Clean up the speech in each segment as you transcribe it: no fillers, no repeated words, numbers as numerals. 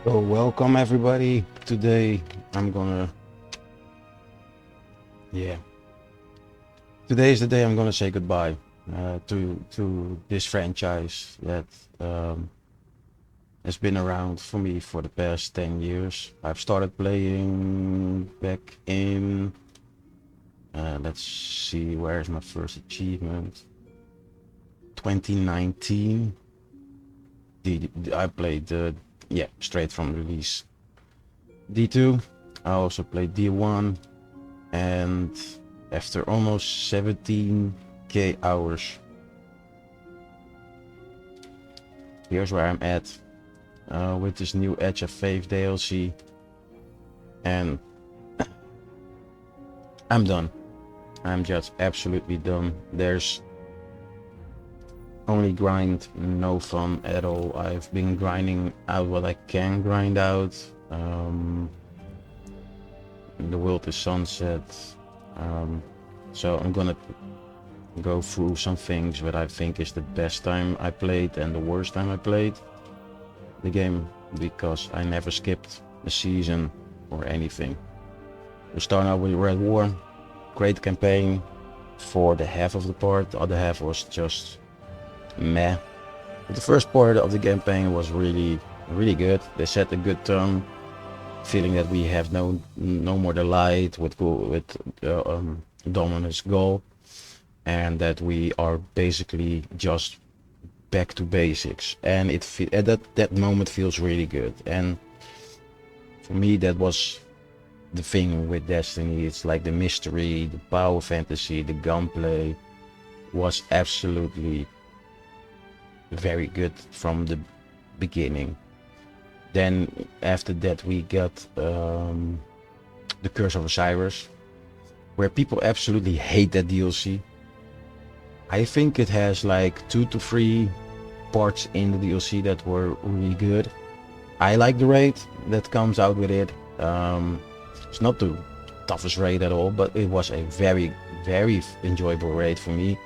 So welcome everybody. Today I'm gonna yeah. Today is the day I'm gonna say goodbye to this franchise that um, has been around for me for the past 10 years. I've started playing back in let's see, where's my first achievement? 2019. I played straight from release D2. I also played D1, and after almost 17k hours, here's where I'm at with this new Edge of Faith DLC, and I'm done. I'm just absolutely done. There's only grind, no fun at all. I've been grinding out what I can grind out. The world is sunset, so I'm gonna go through some things that I think is the best time I played and the worst time I played the game, because I never skipped a season or anything. We start out with Red War, great campaign for the half of the part, the other half was just meh. But the first part of the campaign was really good. They set a good tone, feeling that we have no more the light with Dominus goal, and that we are basically just back to basics, and at that moment feels really good. And for me, that was the thing with Destiny. It's like the mystery, the power fantasy, the gunplay was absolutely very good from the beginning. Then after that we got the Curse of Osiris, where people absolutely hate that DLC. I think it has like 2 to 3 parts in the DLC that were really good. I like the raid that comes out with it. It's not the toughest raid at all, but it was a very enjoyable raid for me.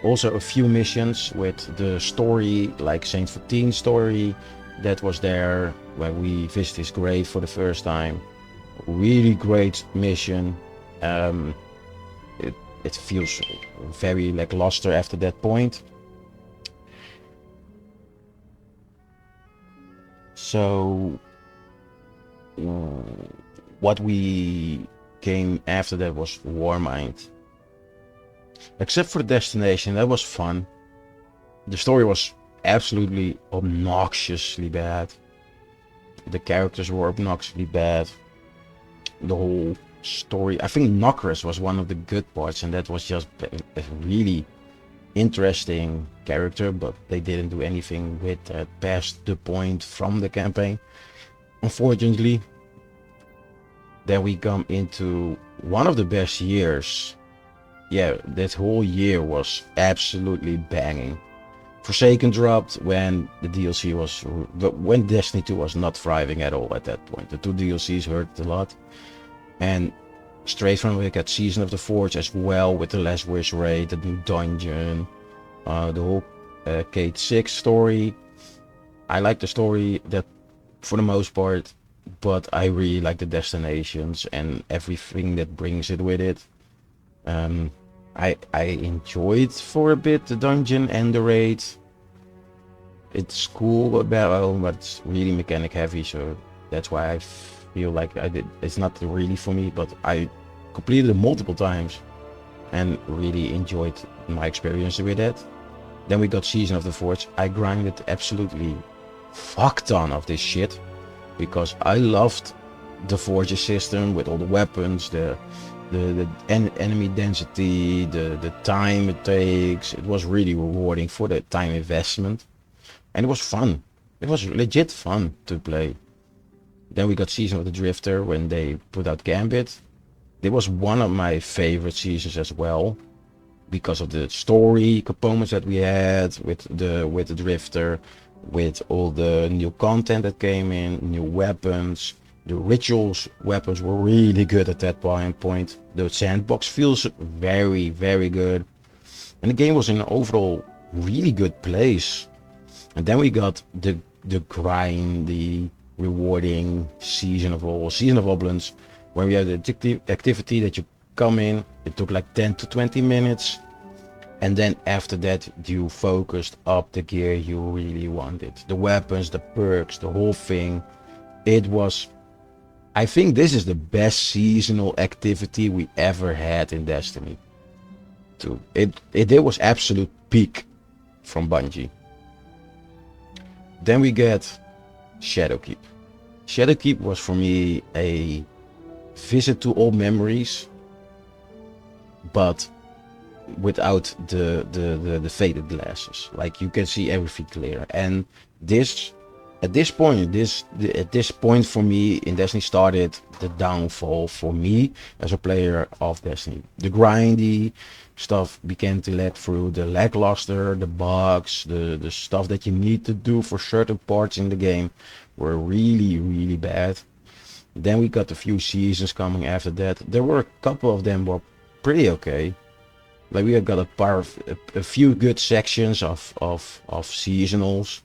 Also a few missions with the story, like Saint 14 story, that was there when we visit his grave for the first time. Really great mission. It feels very lackluster after that point. So what we came after that was Warmind. Except for the destination, that was fun. The story was absolutely obnoxiously bad. The characters were obnoxiously bad. The whole story, I think Nokris was one of the good parts, and that was just a really interesting character, but they didn't do anything with that past the point from the campaign, unfortunately. Then we come into one of the best years. Yeah, that whole year was absolutely banging. Forsaken dropped when the DLC was, when Destiny 2 was not thriving at all at that point. The 2 DLCs hurt a lot. And straight from we got Season of the Forge as well, with the Last Wish raid, the new dungeon, the whole Kate 6 story. I like the story that for the most part, but I really like the destinations and everything that brings it with it. I enjoyed for a bit the dungeon and the raid. It's cool about, but it's really mechanic heavy, so that's why I feel like it's not really for me, but I completed it multiple times and really enjoyed my experience with it. Then we got Season of the Forge. I grinded absolutely fuck ton of this shit because I loved the Forge system with all the weapons, the enemy density, the time it takes. It was really rewarding for the time investment, and it was fun. It was legit fun to play. Then we got Season of the Drifter when they put out Gambit. It was one of my favorite seasons as well, because of the story components that we had with the Drifter, with all the new content that came in, new weapons. The rituals weapons were really good at that point. The sandbox feels very good, and the game was in an overall really good place. And then we got the grind, rewarding season of Oblins, where we had the activity that you come in. It took like 10 to 20 minutes, and then after that you focused up the gear you really wanted, the weapons, the perks, the whole thing. It was, I think this is the best seasonal activity we ever had in Destiny 2. It was absolute peak from Bungie. Then we get Shadowkeep. Shadowkeep was for me a visit to old memories, but without the faded glasses. Like, you can see everything clear. And at this point for me in Destiny started the downfall for me as a player of Destiny. The grindy stuff began to let through, the lackluster, the bugs, the stuff that you need to do for certain parts in the game were really, really bad. Then we got a few seasons coming after that. There were a couple of them were pretty okay. Like, we got a few good sections of seasonals.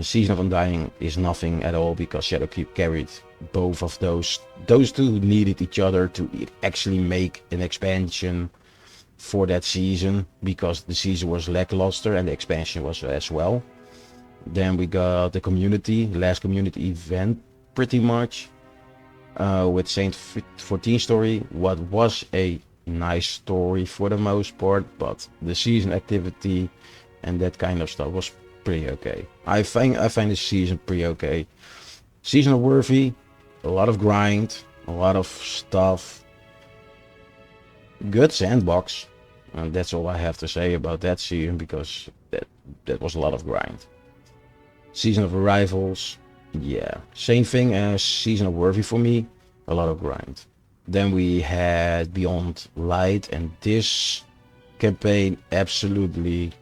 Season of Undying is nothing at all because Shadowkeep carried both of those. Those two needed each other to actually make an expansion for that season, because the season was lackluster and the expansion was as well. Then we got the last community event pretty much, with Saint 14 story, what was a nice story for the most part, but the season activity and that kind of stuff was pretty okay. I find the season pretty okay. Season of Worthy, a lot of grind, a lot of stuff. Good sandbox, and that's all I have to say about that season, because that was a lot of grind. Season of Arrivals, yeah, same thing as Season of Worthy for me, a lot of grind. Then we had Beyond Light, and this campaign absolutely,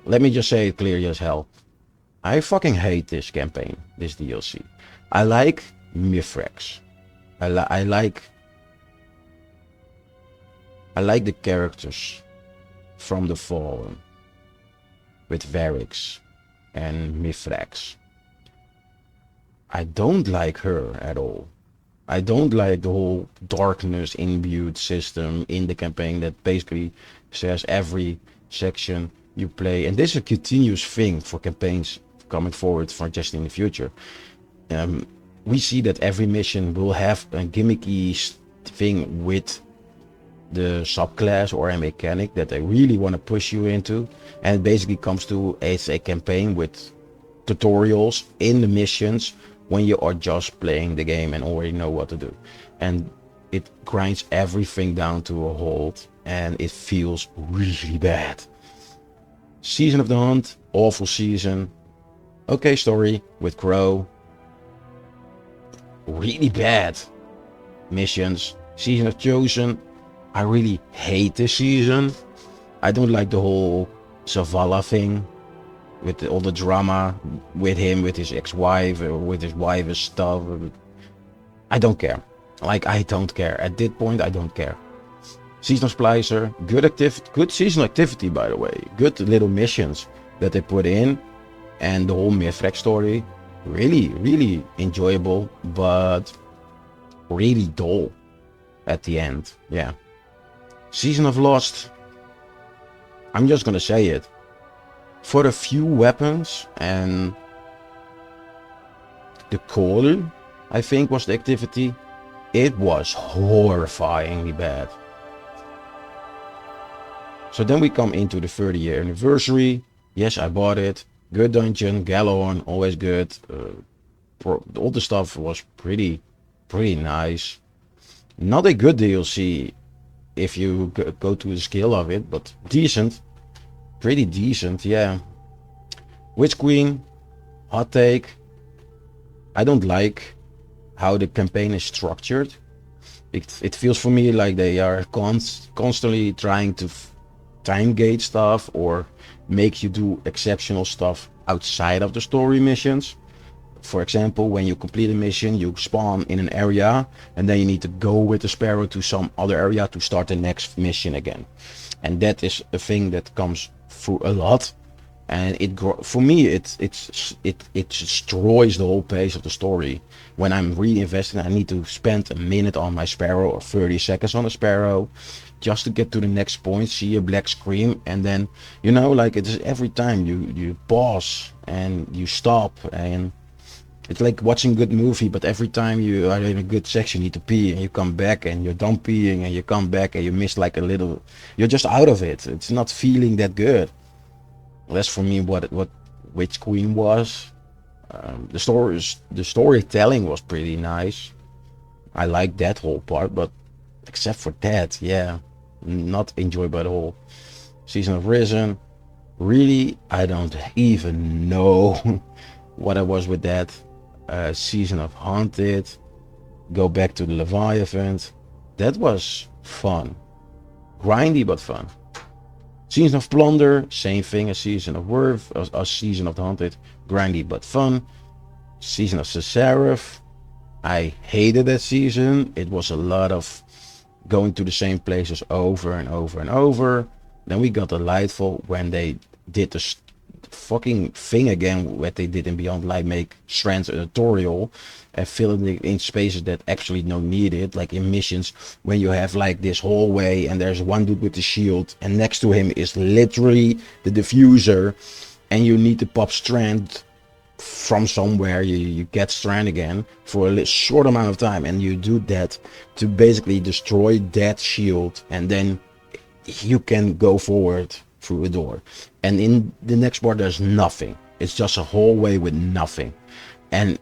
let me just say it clearly as hell, I fucking hate this campaign, this DLC. I like Mithrax. I like the characters from the Fallen, with Varix and Mithrax. I don't like her at all. I don't like the whole darkness imbued system in the campaign that basically says every section you play, and this is a continuous thing for campaigns coming forward for just in the future. We see that every mission will have a gimmicky thing with the subclass or a mechanic that they really want to push you into, and it basically comes to as a campaign with tutorials in the missions when you are just playing the game and already know what to do, and it grinds everything down to a halt, and it feels really bad. Season of the Hunt, awful season. Okay story with Crow. Really bad missions. Season of Chosen, I really hate this season. I don't like the whole Zavala thing, with all the drama with him, with his ex-wife, or with his wife and stuff. I don't care. Like, I don't care. At this point, I don't care. Season of Splicer, good seasonal activity, by the way. Good little missions that they put in, and the whole Mithrax story, really, really enjoyable, but really dull at the end. Yeah. Season of Lost, I'm just gonna say it. For the few weapons and the call, I think was the activity, it was horrifyingly bad. So then we come into the 30-year anniversary. Yes, I bought it. Good dungeon, Gallon, always good. All the stuff was pretty nice. Not a good DLC if you go to the scale of it, but decent. Pretty decent, yeah. Witch Queen, hot take. I don't like how the campaign is structured. It feels for me like they are constantly trying to time gate stuff or make you do exceptional stuff outside of the story missions. For example, when you complete a mission, you spawn in an area and then you need to go with the Sparrow to some other area to start the next mission again. And that is a thing that comes through a lot. and for me it destroys the whole pace of the story. When I'm really invested, I need to spend a minute on my sparrow or 30 seconds on a sparrow just to get to the next point, see a black screen, and then like it is every time you pause and you stop, and it's like watching a good movie, but every time you are in a good section, you need to pee, and you come back, and you're done peeing, and you come back, and you miss like a little. You're just out of it. It's not feeling that good. That's for me what Witch Queen was. The storytelling was pretty nice. I like that whole part, but except for that, yeah, not enjoyable at all. Season of Risen, really, I don't even know what I was with that. Season of Haunted, go back to the Leviathan. That was fun, grindy but fun. Season of Plunder, same thing as Season of Worth, a Season of the Haunted, grindy but fun. Season of Seraph, I hated that season. It was a lot of going to the same places over and over and over. Then we got the Lightfall, when they did the fucking thing again, what they did in Beyond Light, make strands a tutorial and fill it in spaces that actually don't need it, like in missions when you have like this hallway and there's one dude with the shield and next to him is literally the diffuser, and you need to pop strand from somewhere. You get strand again for a short amount of time, and you do that to basically destroy that shield, and then you can go forward through a door. And in the next part there's nothing. It's just a hallway with nothing. And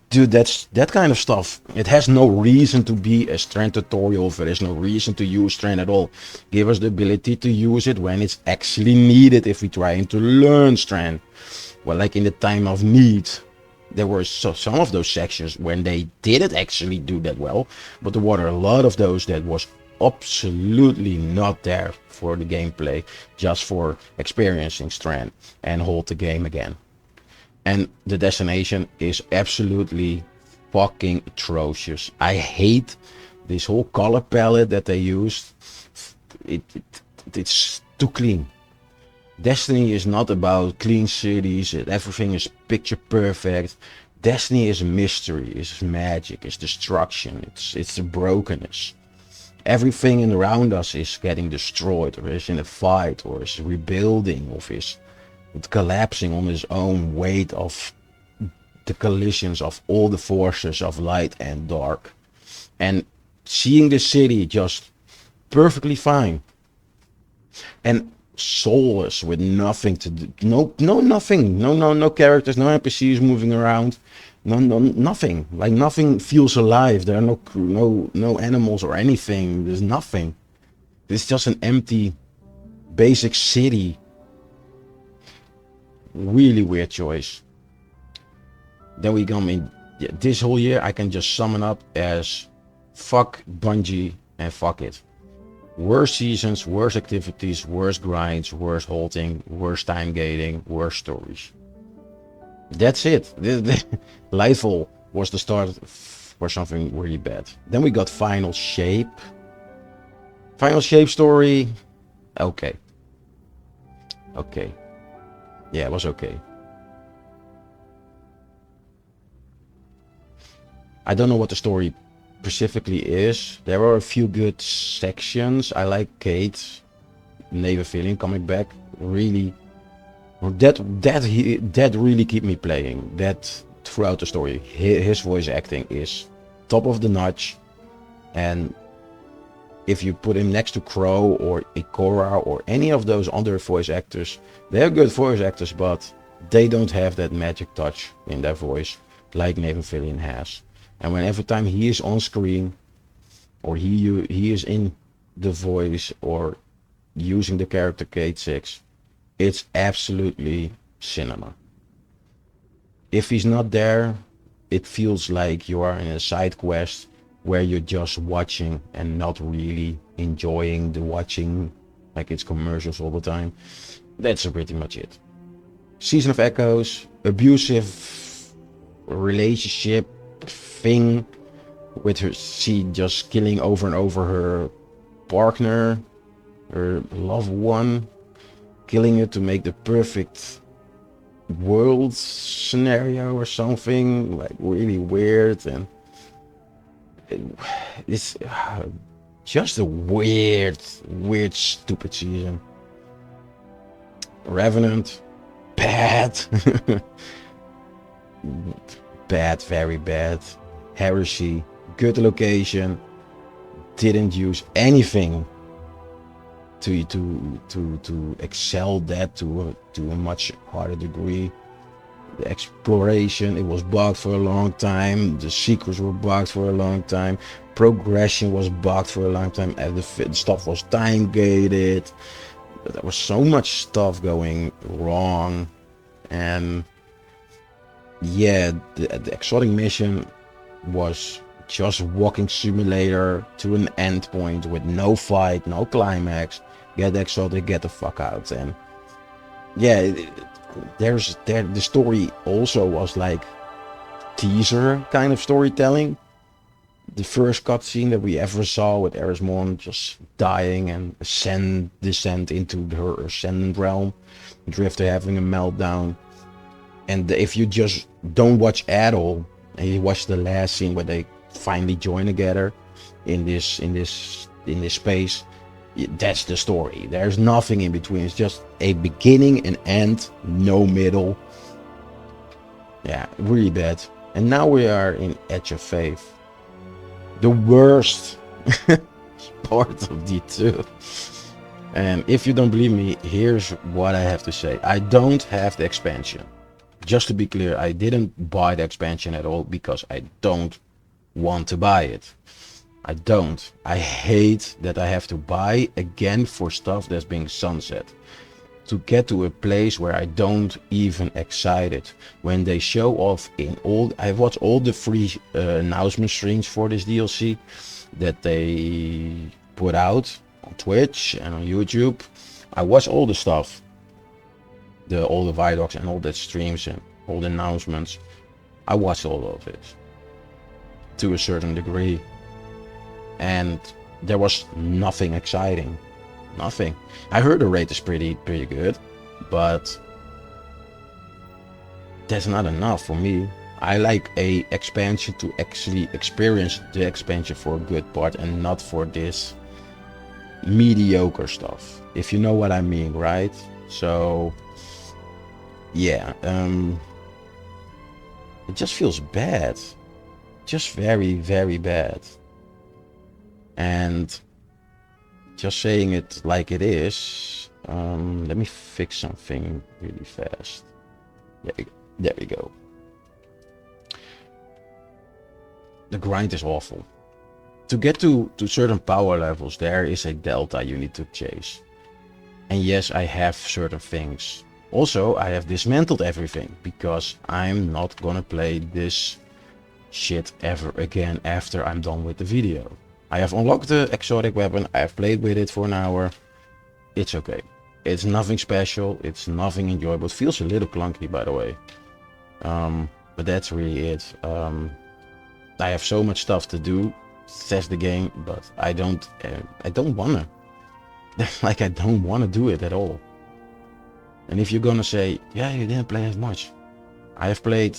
dude, that's that kind of stuff. It has no reason to be a strand tutorial. There is no reason to use strand at all. Give us the ability to use it when it's actually needed, if we're trying to learn strand. Well, like in the time of need, there were some of those sections when they didn't actually do that well, but there were a lot of those that was absolutely not there for the gameplay, just for experiencing strand and hold the game again. And the destination is absolutely fucking atrocious. I hate this whole color palette that they used. It's too clean. Destiny is not about clean cities, everything is picture perfect. Destiny is mystery, it's magic, it's destruction, it's the brokenness. Everything around us is getting destroyed, or is in a fight, or is rebuilding, or is collapsing on its own weight of the collisions of all the forces of light and dark. And seeing the city just perfectly fine and soulless, with nothing to do, nothing, no characters, no NPCs moving around, nothing. Like nothing feels alive. There are no animals or anything. There's nothing. It's just an empty, basic city. Really weird choice. Then we come in. This whole year, I can just sum it up as fuck Bungie and fuck it. Worse seasons, worse activities, worse grinds, worse halting, worse time gating, worse stories. That's it. Lightfall was the start for something really bad. Then we got Final Shape. Final Shape story. Okay. Yeah, it was okay. I don't know what the story specifically is. There are a few good sections. I like Kate Neverfilling coming back. Really, that really keep me playing. That throughout the story, his voice acting is top of the notch. And if you put him next to Crow or Ikora or any of those other voice actors, they're good voice actors, but they don't have that magic touch in their voice like Nathan Fillion has. And when every time he is on screen, or he is in the voice or using the character Kate 6, it's absolutely cinema. If he's not there, it feels like you are in a side quest where you're just watching and not really enjoying the watching, like it's commercials all the time. That's pretty much it. Season of Echoes, abusive relationship thing with her, she just killing over and over her partner, her loved one. killing it to make the perfect world scenario or something, like really weird. And it's just a weird stupid season. Revenant, bad. Bad, very bad. Heresy, good location, didn't use anything to excel that to a much harder degree. The exploration, it was bugged for a long time. The secrets were bugged for a long time. Progression was bugged for a long time. And the stuff was time gated. There was so much stuff going wrong. And yeah, the exotic mission was just walking simulator to an end point with no fight, no climax. Get the exotic, get the fuck out. And yeah, the story also was like teaser kind of storytelling. The first cutscene that we ever saw with Erismon just dying and descend into her ascendant realm, Drifter having a meltdown. And if you just don't watch at all and you watch the last scene where they finally join together in this space, that's the story. There's nothing in between. It's just a beginning and end, no middle. Yeah, really bad. And now we are in Edge of Faith, the worst part of D2. And if you don't believe me, here's what I have to say. I don't have the expansion. Just to be clear, I didn't buy the expansion at all because I don't want to buy it. I don't. I hate that I have to buy again for stuff that's being sunset. To get to a place where I don't even excited. When they show off in all, I watched all the free announcement streams for this DLC that they put out on Twitch and on YouTube. I watched all the stuff. All the Vidocs and all that streams and all the announcements. I watched all of it to a certain degree, and there was nothing exciting. Nothing. I heard the rate is pretty good, but that's not enough for me. I like a expansion to actually experience the expansion for a good part and not for this mediocre stuff, if you know what I mean, right? So yeah, it just feels bad, just very bad. And just saying it like it is, let me fix something really fast. There we go. The grind is awful. To get to certain power levels, there is a delta you need to chase. And yes, I have certain things. Also, I have dismantled everything because I'm not gonna play this shit ever again after I'm done with the video. I have unlocked the exotic weapon, I have played with it for an hour. It's okay. It's nothing special, it's nothing enjoyable. It feels a little clunky, by the way. But that's really it. I have so much stuff to do, test the game, but I don't wanna. Like, I don't wanna do it at all. And if you're gonna say, yeah, you didn't play as much. I have played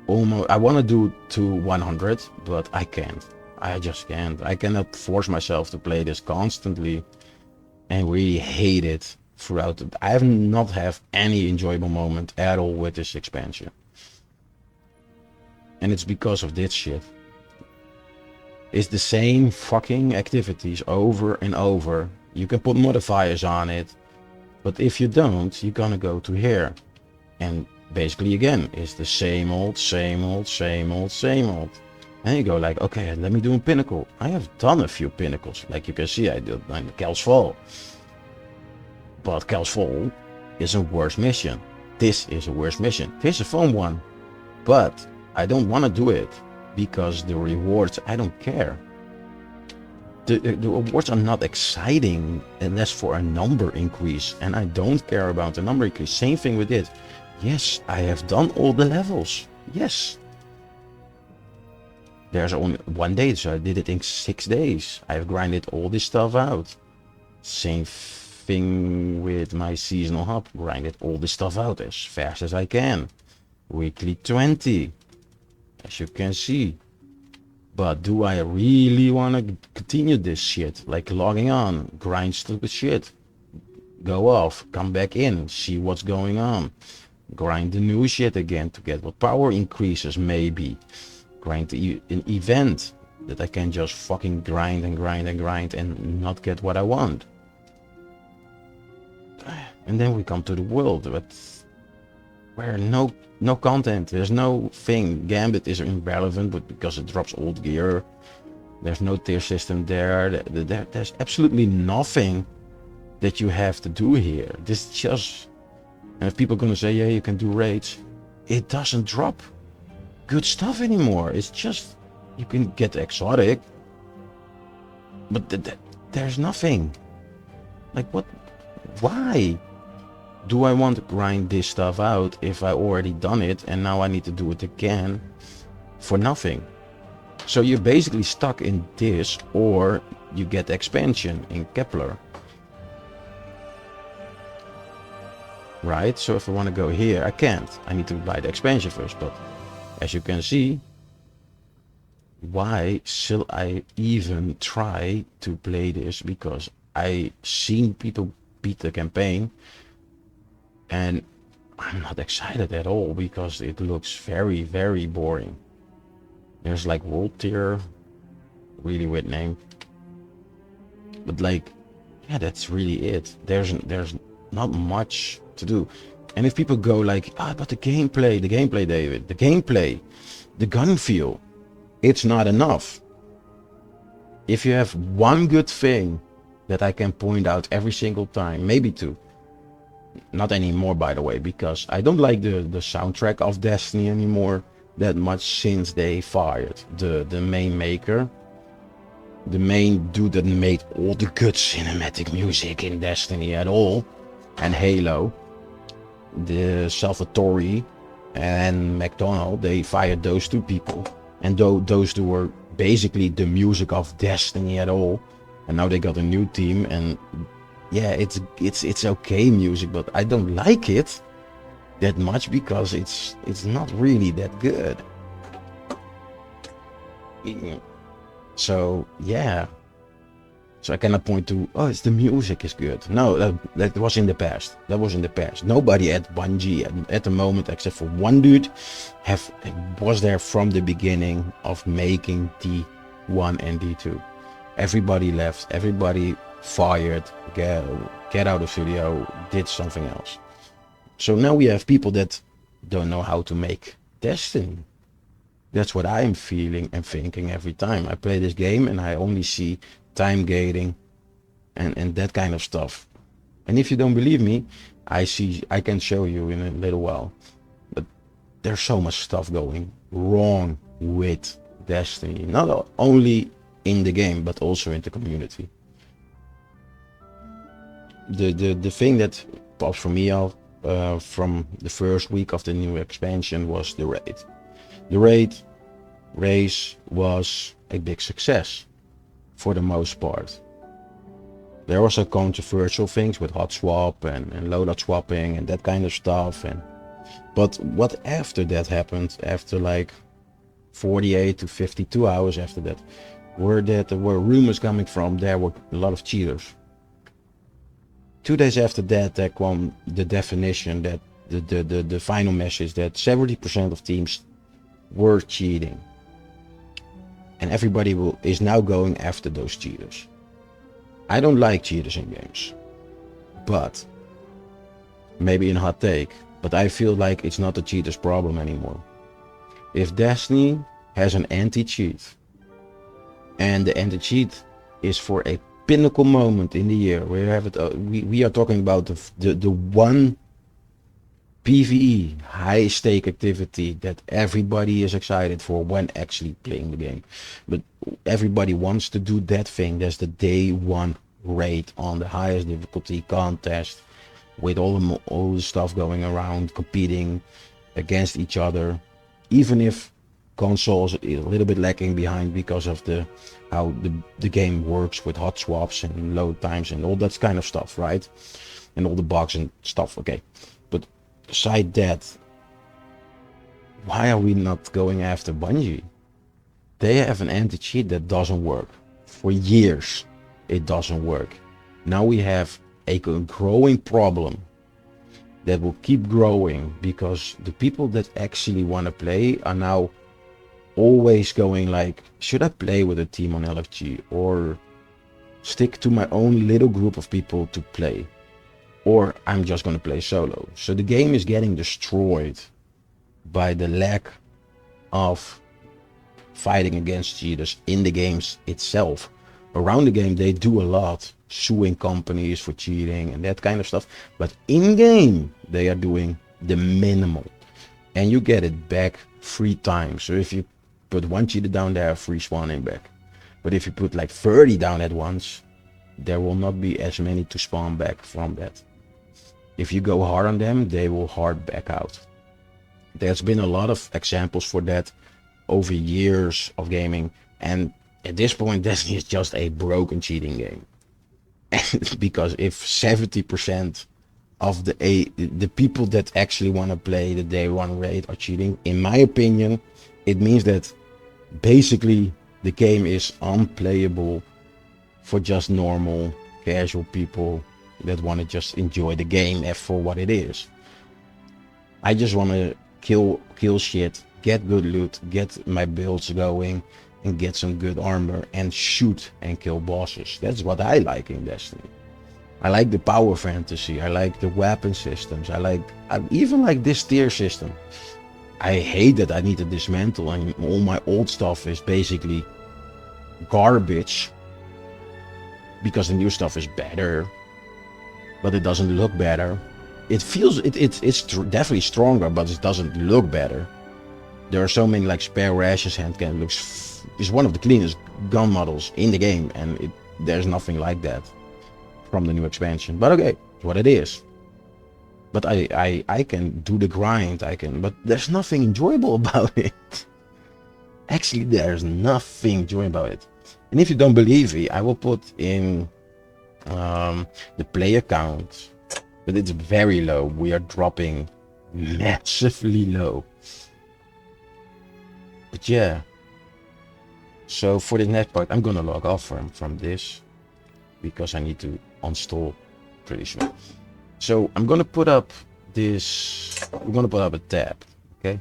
almost, I wanna do to 100, but I can't. I just can't. I cannot force myself to play this constantly and really hate it throughout. I have not have any enjoyable moment at all with this expansion. And it's because of this shit. It's the same fucking activities over and over. You can put modifiers on it, but if you don't, you're gonna go to here. And basically again, it's the same old. And you go like, okay, let me do a pinnacle. I have done a few pinnacles. Like you can see, I did like Kel's Fall. But Kel's Fall is a worse mission. This is a worse mission. This is a fun one. But I don't want to do it because the rewards, I don't care. The rewards are not exciting unless for a number increase. And I don't care about the number increase. Same thing with it. Yes, I have done all the levels. Yes. There's only one day, so I did it in 6 days. I've grinded all this stuff out. Same thing with my seasonal hub, grinded all this stuff out as fast as I can. Weekly 20, as you can see. But do I really want to continue this shit? Like logging on, grind stupid shit, go off, come back in, see what's going on, grind the new shit again to get what power increases, maybe grind an event that I can just fucking grind and grind and grind and not get what I want. And then we come to the world, but where no content, there's no thing. Gambit is irrelevant, but because it drops old gear, there's no tier system there. There's absolutely nothing that you have to do here. This just, and if people are gonna say, yeah, you can do raids, it doesn't drop good stuff anymore. It's just, you can get exotic, but there's nothing. Like what, why do I want to grind this stuff out if I already done it and now I need to do it again for nothing? So you're basically stuck in this, or you get expansion in Kepler. Right, so if I want to go here, I can't. I need to buy the expansion first, but as you can see, why shall I even try to play this? Because I seen people beat the campaign and I'm not excited at all because it looks very, very boring. There's like world tier, really weird name, but like, yeah, that's really it. There's not much to do. And if people go like, ah, but the gameplay, David, the gameplay, the gun feel, it's not enough. If you have one good thing that I can point out every single time, maybe two, not anymore by the way, because I don't like the soundtrack of Destiny anymore that much since they fired the main maker, the main dude that made all the good cinematic music in Destiny at all, and Halo. The Salvatore and McDonald, they fired those two people, and those two were basically the music of Destiny at all, and now they got a new team, and yeah, it's okay music, but I don't like it that much because it's not really that good. So yeah, so I cannot point to, oh, it's the music is good. No, that was in the past. That was in the past. Nobody at Bungie at the moment, except for one dude, was there from the beginning of making D1 and D2. Everybody left. Everybody fired. Get out of studio. Did something else. So now we have people that don't know how to make Destiny. That's what I'm feeling and thinking every time I play this game, and I only see time gating and that kind of stuff. And if you don't believe me, I can show you in a little while. But there's so much stuff going wrong with Destiny, not only in the game but also in the community. The thing that pops for me out from the first week of the new expansion was the raid. The raid race was a big success for the most part. There are also controversial things with hot swap and loadout swapping and that kind of stuff, but what after that happened, after like 48 to 52 hours after that, were rumors coming from there were a lot of cheaters. 2 days after that, there came the definition that the final message that 70% of teams were cheating. And everybody is now going after those cheaters. I don't like cheaters in games, but maybe in a hot take, but I feel like it's not the cheater's problem anymore. If Destiny has an anti-cheat, and the anti-cheat is for a pinnacle moment in the year, where you have it, we are talking about the one PvE high stake activity that everybody is excited for when actually playing the game, but everybody wants to do that thing. That's the day one raid on the highest difficulty contest with all the stuff going around, competing against each other. Even if consoles is a little bit lacking behind because of how the game works with hot swaps and load times and all that kind of stuff, right? And all the bugs and stuff. Okay, but aside that, why are we not going after Bungie? They have an anti-cheat that doesn't work. For years, it doesn't work. Now we have a growing problem that will keep growing because the people that actually want to play are now always going like, should I play with a team on LFG or stick to my own little group of people to play, or I'm just going to play solo. So the game is getting destroyed by the lack of fighting against cheaters in the games itself. Around the game they do a lot, suing companies for cheating and that kind of stuff, but in game they are doing the minimal, and you get it back 3 times. So if you put 1 cheater down there, free spawning back. But if you put like 30 down at once, there will not be as many to spawn back from that. If you go hard on them, they will hard back out. There's been a lot of examples for that over years of gaming, and at this point Destiny is just a broken cheating game. Because if 70% of the people that actually want to play the day 1 raid are cheating, in my opinion, it means that basically the game is unplayable for just normal casual people that want to just enjoy the game for what it is. I just want to kill shit, get good loot, get my builds going, and get some good armor and shoot and kill bosses. That's what I like in Destiny. I like the power fantasy, I like the weapon systems, I even like this tier system. I hate that I need to dismantle and all my old stuff is basically garbage because the new stuff is better, but it doesn't look better. It feels it's definitely stronger, but it doesn't look better. There are so many like spare rashes handgun is one of the cleanest gun models in the game, and there's nothing like that from the new expansion. But okay, it's what it is. But I can do the grind, but there's nothing enjoyable about it. Actually, there's nothing enjoyable about it. And if you don't believe me, I will put in the player count, but it's very low. We are dropping massively low. But yeah. So for the next part, I'm gonna log off from this because I need to uninstall pretty soon. So I'm gonna put up this. We're gonna put up a tab, okay?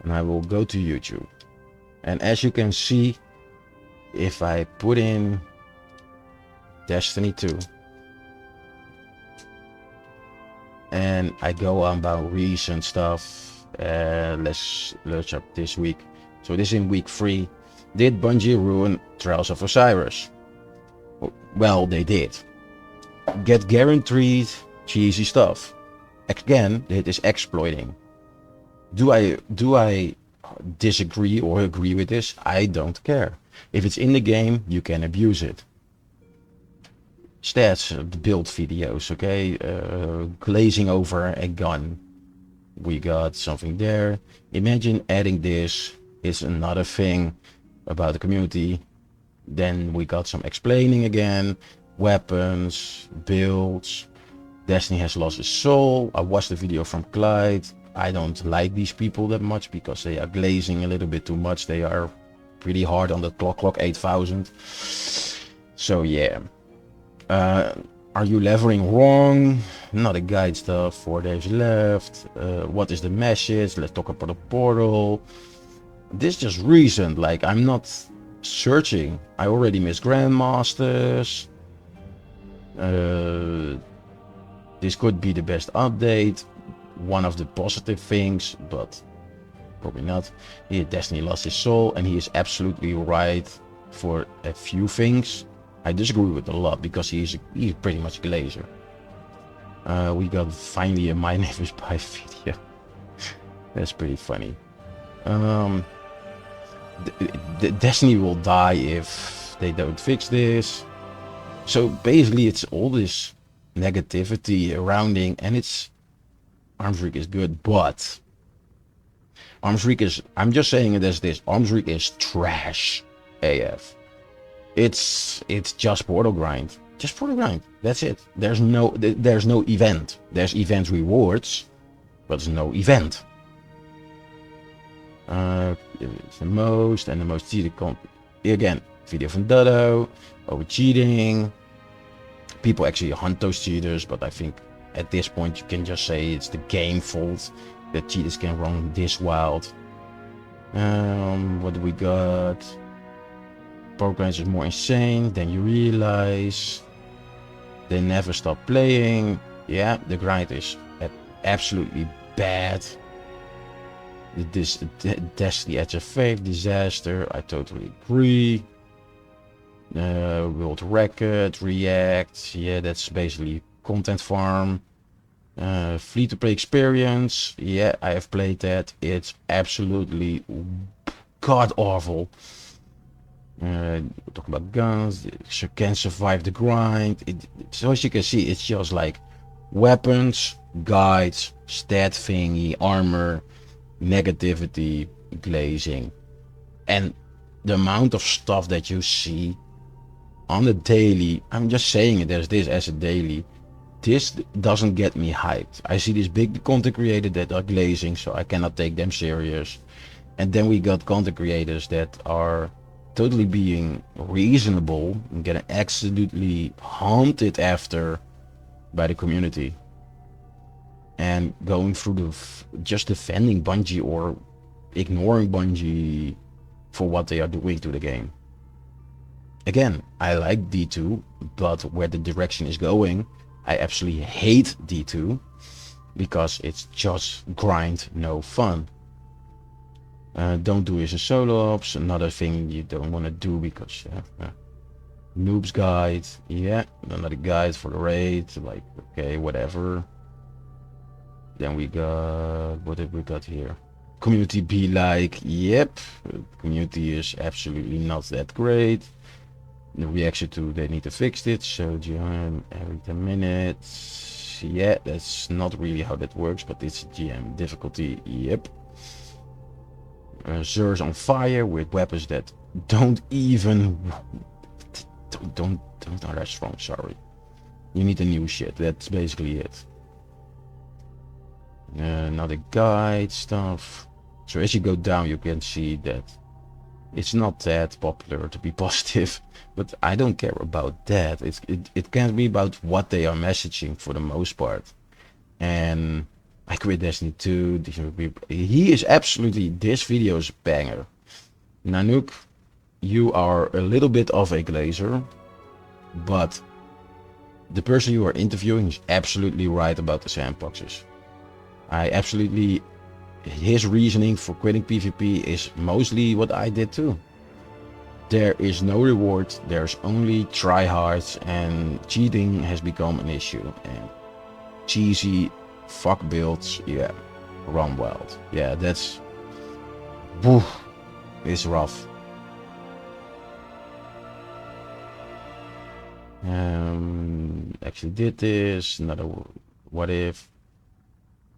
And I will go to YouTube. And as you can see, if I put in Destiny 2 and I go on about recent stuff, let's search up this week. So this is in week 3. Did Bungie ruin Trials of Osiris? Well, they did. Get guaranteed cheesy stuff. Again, it is exploiting. Do I disagree or agree with this? I don't care. If it's in the game, you can abuse it. Stats, build videos, okay? Glazing over a gun. We got something there. Imagine adding this is another thing about the community. Then we got some explaining again. Weapons, builds. Destiny has lost its soul. I watched the video from Clyde. I don't like these people that much because they are glazing a little bit too much. They are pretty hard on the clock 8000. So yeah. Are you leveling wrong? Not a guide stuff. 4 days left. What is the message? Let's talk about the portal. This just recent. Like, I'm not searching. I already missed Grandmasters. This could be the best update. One of the positive things, but probably not. Here, Destiny lost his soul, and he is absolutely right for a few things. I disagree with a lot because he's pretty much a glazer. We got finally a My Name is Bye video. That's pretty funny. Destiny will die if they don't fix this. So basically it's all this negativity surrounding, and it's Arms Rig is good, but Arms Reek is, I'm just saying it as this, Arms Reek is trash AF. It's just portal grind. Just portal grind. That's it. There's no event. There's event rewards, but there's no event. It's the most cheated content. Again, video from Dodo, over cheating. People actually hunt those cheaters, but I think at this point you can just say it's the game fault that cheaters can run this wild. What do we got? Programs is more insane than you realize. They never stop playing. Yeah, the grind is absolutely bad. This Destiny Edge of Fate disaster. I totally agree. World Record, React. Yeah, that's basically content farm. Free to play experience. Yeah, I have played that. It's absolutely god awful. Talking about guns, you can survive the grind. So as you can see, it's just like weapons, guides, stat thingy, armor, negativity, glazing, and the amount of stuff that you see on the daily. I'm just saying it as this as a daily. This doesn't get me hyped. I see this big content creators that are glazing, so I cannot take them serious. And then we got content creators that are totally being reasonable and getting absolutely haunted after by the community and going through just defending Bungie or ignoring Bungie for what they are doing to the game. Again, I like D2, but where the direction is going, I absolutely hate D2 because it's just grind, no fun. Don't do is a solo ops, another thing you don't want to do because noob's guide, yeah, another guide for the raid, like okay, whatever. Then we got, what did we got here? Community be like, yep, community is absolutely not that great. The reaction to they need to fix it, so GM every 10 minutes. Yeah, that's not really how that works, but it's GM difficulty, yep. Zer's on fire with weapons that don't even don't are that strong. Sorry, you need a new shit. That's basically it. Another guide stuff. So as you go down, you can see that it's not that popular to be positive, but I don't care about that. It can be about what they are messaging for the most part. And I quit Destiny 2. He is absolutely, this video is a banger. Nanook, you are a little bit of a glazer, but the person you are interviewing is absolutely right about the sandboxes. His reasoning for quitting PvP is mostly what I did too. There is no reward, there's only tryhards, and cheating has become an issue. And cheesy fuck builds, yeah, run wild. Yeah, that's, woof, it's rough. Actually did this, another what if.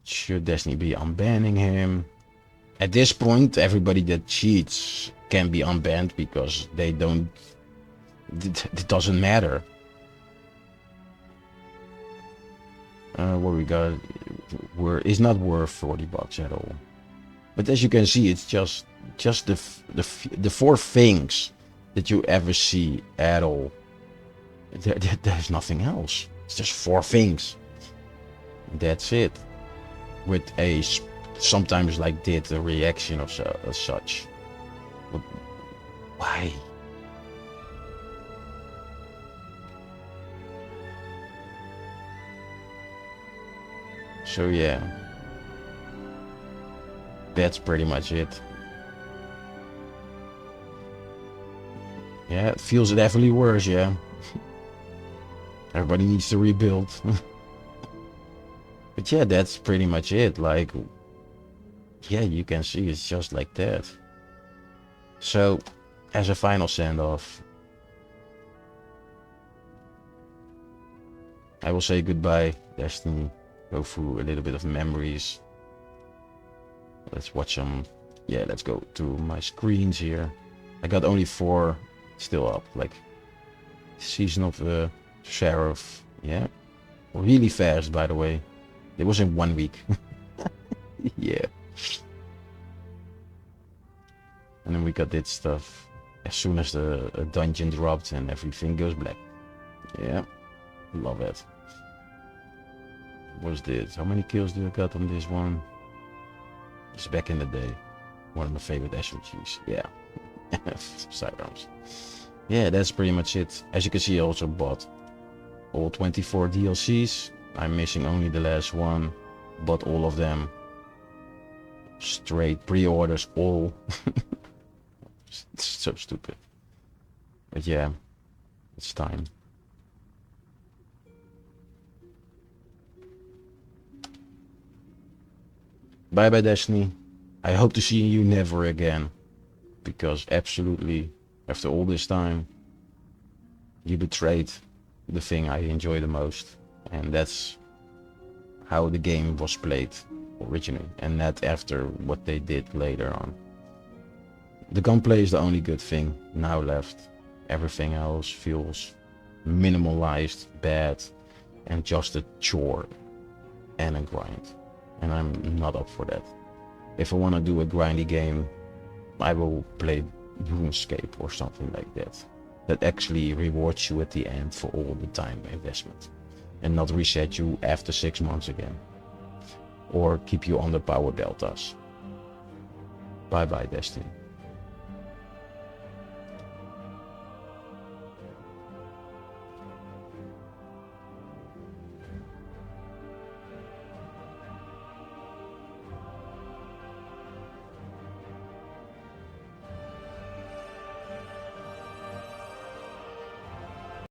Should Destiny be unbanning him? At this point, everybody that cheats can be unbanned because they don't, it doesn't matter. What we got, is not worth $40 at all. But as you can see, it's just the four things that you ever see at all. There's nothing else. It's just four things. That's it. With a sometimes like did a reaction of such. But why? So yeah, that's pretty much it. Yeah, it feels definitely worse, yeah. Everybody needs to rebuild. But yeah, that's pretty much it. Like, yeah, you can see it's just like that. So, as a final send-off, I will say goodbye, Destiny. Go through a little bit of memories. Let's watch some. Yeah, let's go to my screens here. I got only 4 still up. Like, Season of the Sheriff. Yeah. Really fast, by the way. It was in 1 week. Yeah. And then we got this stuff as soon as the dungeon dropped and everything goes black. Yeah. Love it. What's this? How many kills do I got on this one? It's back in the day. One of my favorite SMGs. Yeah. Sidearms. Yeah, that's pretty much it. As you can see, I also bought all 24 DLCs. I'm missing only the last one. Bought all of them. Straight pre-orders, all. It's so stupid. But yeah, it's time. Bye bye, Destiny. I hope to see you never again. Because absolutely, after all this time, you betrayed the thing I enjoy the most. And that's how the game was played originally. And not after what they did later on. The gunplay is the only good thing now left. Everything else feels minimalized, bad, and just a chore and a grind. And I'm not up for that. If I want to do a grindy game, I will play RuneScape or something like that. That actually rewards you at the end for all the time investment. And not reset you after 6 months again. Or keep you on the power deltas. Bye bye, Destiny.